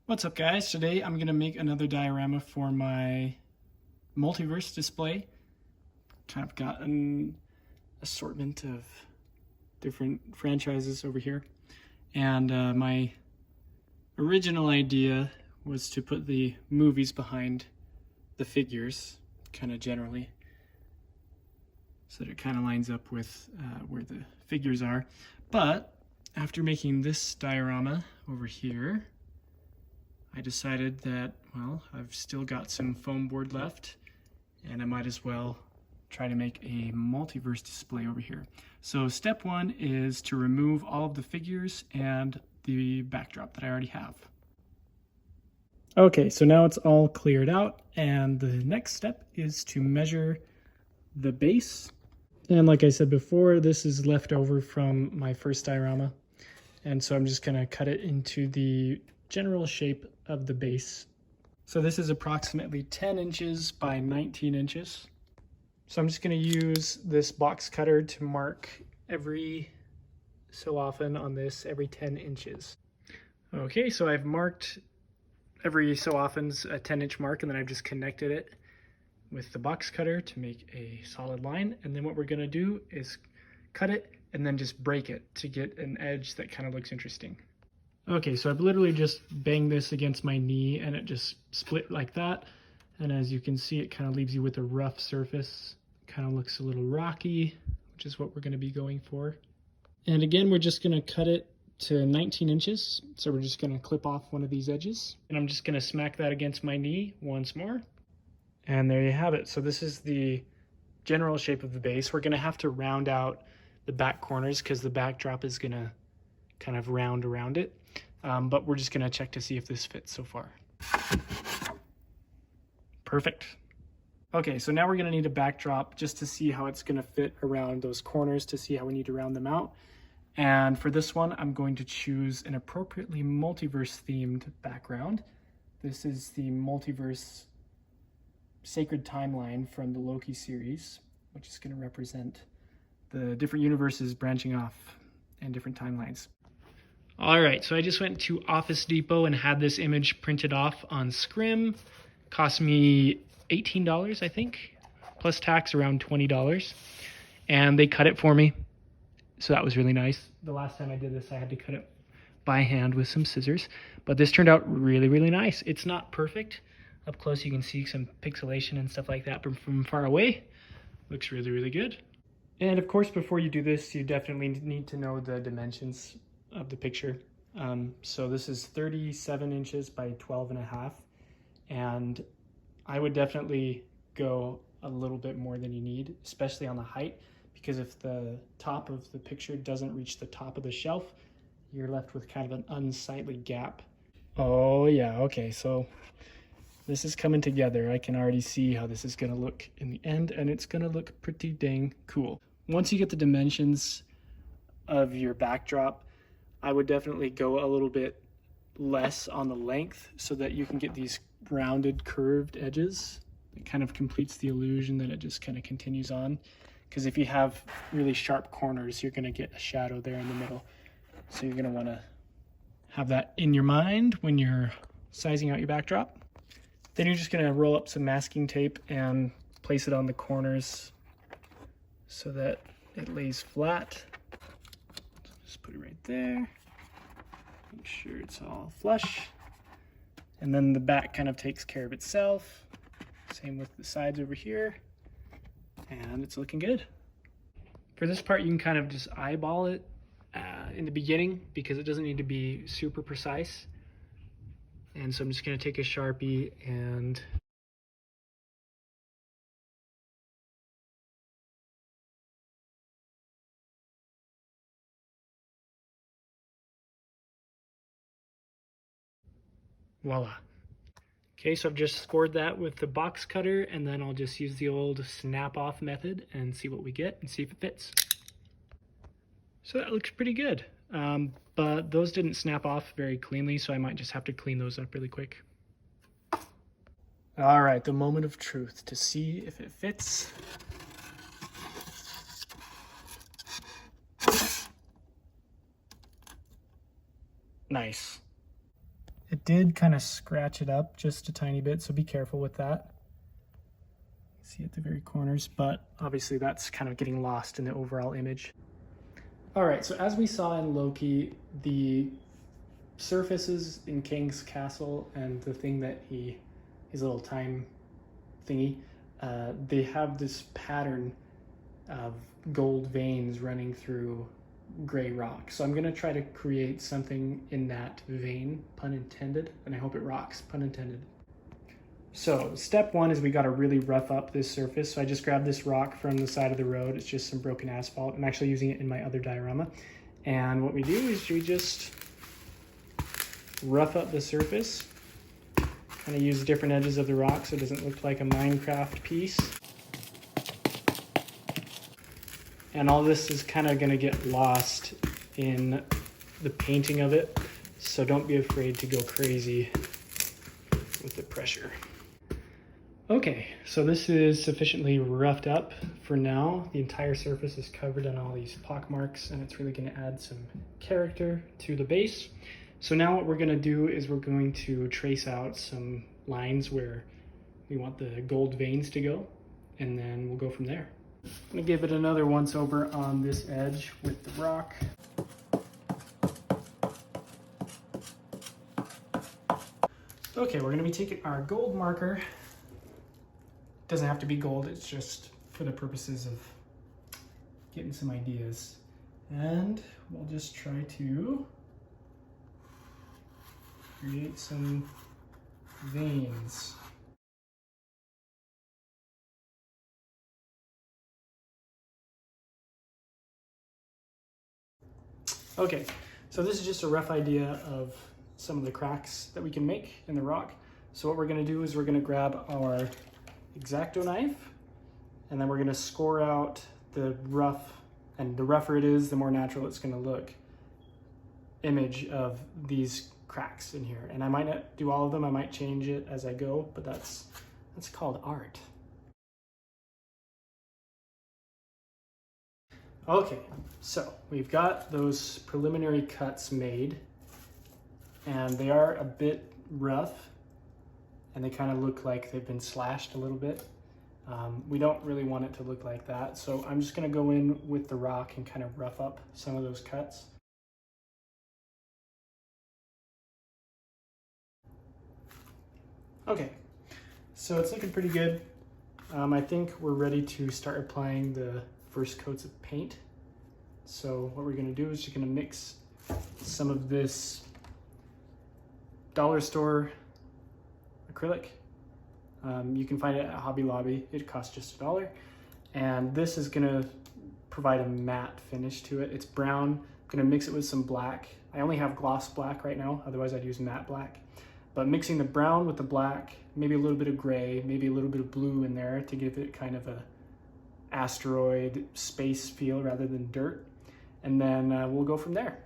What's up, guys? Today I'm going to make another diorama for my Multiverse display. Kind of got an assortment of different franchises over here. And my original idea was to put the movies behind the figures, kind of generally, so that it kind of lines up with where the figures are. But after making this diorama over here, I decided that, well, I've still got some foam board left, and I might as well try to make a multiverse display over here. So step one is to remove all of the figures and the backdrop that I already have. Okay, so now it's all cleared out, and the next step is to measure the base. And like I said before, this is left over from my first diorama, and so I'm just gonna cut it into the general shape of the base. So this is approximately 10 inches by 19 inches. So I'm just going to use this box cutter to mark every so often on this, every 10 inches. Okay, so I've marked every so often's a 10-inch mark, and then I've just connected it with the box cutter to make a solid line. And then what we're going to do is cut it and then just break it to get an edge that kind of looks interesting. Okay, so I've literally just banged this against my knee and it just split like that. And as you can see, it kind of leaves you with a rough surface. Kind of looks a little rocky, which is what we're going to be going for. And again, we're just going to cut it to 19 inches. So we're just going to clip off one of these edges. And I'm just going to smack that against my knee once more. And there you have it. So this is the general shape of the base. We're going to have to round out the back corners because the backdrop is going to kind of round around it. But we're just going to check to see if this fits so far. Perfect. Okay, so now we're going to need a backdrop just to see how it's going to fit around those corners, to see how we need to round them out. And for this one, I'm going to choose an appropriately multiverse themed background. This is the Multiverse Sacred Timeline from the Loki series, which is going to represent the different universes branching off and different timelines. All right, so I just went to Office Depot and had this image printed off on scrim. Cost me $18, I think, plus tax around $20. And they cut it for me, so that was really nice. The last time I did this, I had to cut it by hand with some scissors, but this turned out really, really nice. It's not perfect. Up close, you can see some pixelation and stuff like that, but from far away, looks really, really good. And of course, before you do this, you definitely need to know the dimensions of the picture. So this is 37 inches by 12.5, and I would definitely go a little bit more than you need, especially on the height, because if the top of the picture doesn't reach the top of the shelf, you're left with kind of an unsightly gap. Oh yeah, okay, so this is coming together. I can already see how this is gonna look in the end, and it's gonna look pretty dang cool. Once you get the dimensions of your backdrop, I would definitely go a little bit less on the length so that you can get these rounded curved edges. It kind of completes the illusion that it just kind of continues on. Because if you have really sharp corners, you're going to get a shadow there in the middle. So you're going to want to have that in your mind when you're sizing out your backdrop. Then you're just going to roll up some masking tape and place it on the corners so that it lays flat. Just put it right there. Make sure it's all flush. And then the back kind of takes care of itself. Same with the sides over here. And it's looking good. For this part, you can kind of just eyeball it in the beginning because it doesn't need to be super precise. And so I'm just going to take a Sharpie and voila. Okay, so I've just scored that with the box cutter, and then I'll just use the old snap off method and see what we get and see if it fits. So that looks pretty good, but those didn't snap off very cleanly, so I might just have to clean those up really quick. All right, the moment of truth to see if it fits. Nice. It did kind of scratch it up just a tiny bit, so be careful with that. See at the very corners, but obviously that's kind of getting lost in the overall image. All right, so as we saw in Loki, the surfaces in King's castle and the thing that his little time thingy, they have this pattern of gold veins running through gray rock. So I'm gonna try to create something in that vein, pun intended, and I hope it rocks, pun intended. So step one is we gotta really rough up this surface. So I just grabbed this rock from the side of the road. It's just some broken asphalt. I'm actually using it in my other diorama. And what we do is we just rough up the surface. Kind of use different edges of the rock so it doesn't look like a Minecraft piece. And all this is kind of gonna get lost in the painting of it. So don't be afraid to go crazy with the pressure. Okay, so this is sufficiently roughed up for now. The entire surface is covered in all these pock marks, and it's really going to add some character to the base. So now what we're going to do is we're going to trace out some lines where we want the gold veins to go, and then we'll go from there. I'm going to give it another once over on this edge with the rock. Okay, we're going to be taking our gold marker. Doesn't have to be gold, it's just for the purposes of getting some ideas. And we'll just try to create some veins. Okay, so this is just a rough idea of some of the cracks that we can make in the rock. So what we're gonna do is we're gonna grab our X-Acto knife, and then we're going to score out the rough, and the rougher it is, the more natural it's going to look, image of these cracks in here. And I might not do all of them, I might change it as I go, but that's called art. Okay, so we've got those preliminary cuts made, and they are a bit rough, and they kind of look like they've been slashed a little bit. We don't really want it to look like that, so I'm just going to go in with the rock and kind of rough up some of those cuts. Okay, so it's looking pretty good. I think we're ready to start applying the first coats of paint. So what we're going to do is just going to mix some of this dollar store acrylic. You can find it at Hobby Lobby. It costs just $1. And this is gonna provide a matte finish to it. It's brown. I'm gonna mix it with some black. I only have gloss black right now, otherwise I'd use matte black. But mixing the brown with the black, maybe a little bit of gray, maybe a little bit of blue in there to give it kind of a asteroid space feel rather than dirt. And then we'll go from there.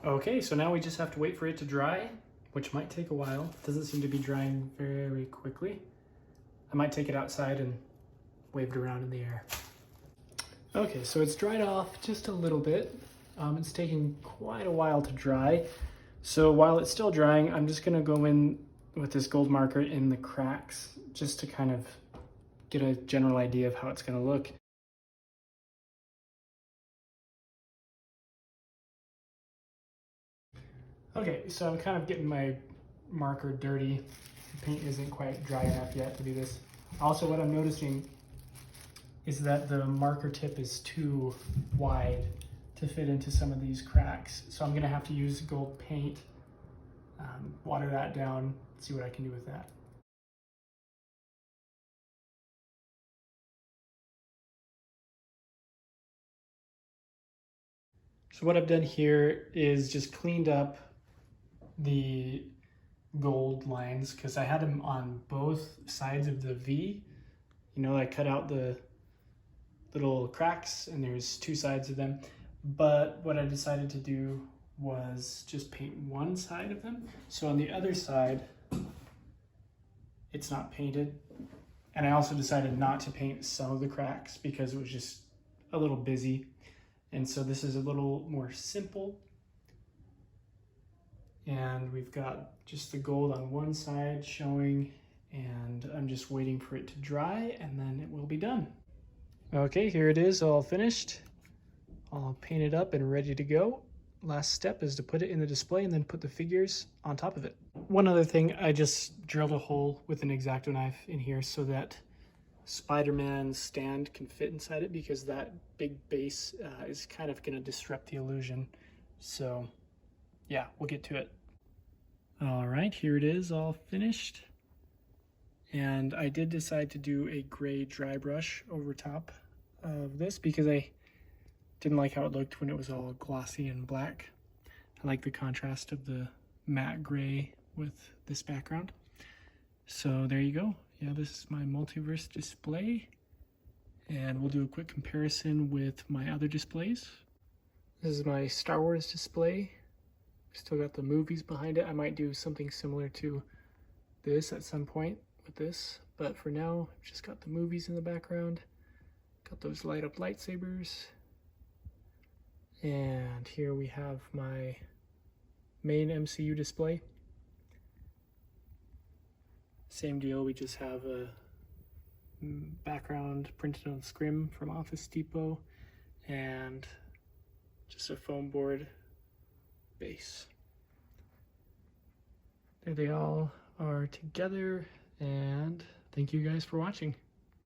Okay, so now we just have to wait for it to dry, which might take a while. It doesn't seem to be drying very quickly. I might take it outside and wave it around in the air. Okay, so it's dried off just a little bit. It's taking quite a while to dry. So while it's still drying, I'm just gonna go in with this gold marker in the cracks just to kind of get a general idea of how it's gonna look. Okay, so I'm kind of getting my marker dirty. The paint isn't quite dry enough yet to do this. Also, what I'm noticing is that the marker tip is too wide to fit into some of these cracks. So I'm gonna have to use gold paint, water that down, see what I can do with that. So what I've done here is just cleaned up the gold lines because I had them on both sides of the V. You know, I cut out the little cracks and there's two sides of them. But what I decided to do was just paint one side of them. So on the other side, it's not painted. And I also decided not to paint some of the cracks because it was just a little busy. And so this is a little more simple. And we've got just the gold on one side showing, and I'm just waiting for it to dry and then it will be done. Okay, here it is all finished. All painted up and ready to go. Last step is to put it in the display and then put the figures on top of it. One other thing, I just drilled a hole with an X-Acto knife in here so that Spider-Man's stand can fit inside it, because that big base is kind of going to disrupt the illusion. So yeah, we'll get to it. All right, here it is all finished. And I did decide to do a gray dry brush over top of this because I didn't like how it looked when it was all glossy and black. I like the contrast of the matte gray with this background. So there you go. Yeah, this is my Multiverse display. And we'll do a quick comparison with my other displays. This is my Star Wars display. Still got the movies behind it. I might do something similar to this at some point with this, but for now, I've just got the movies in the background. Got those light up lightsabers. And here we have my main MCU display. Same deal, we just have a background printed on scrim from Office Depot and just a foam board base. There they all are together, and thank you guys for watching.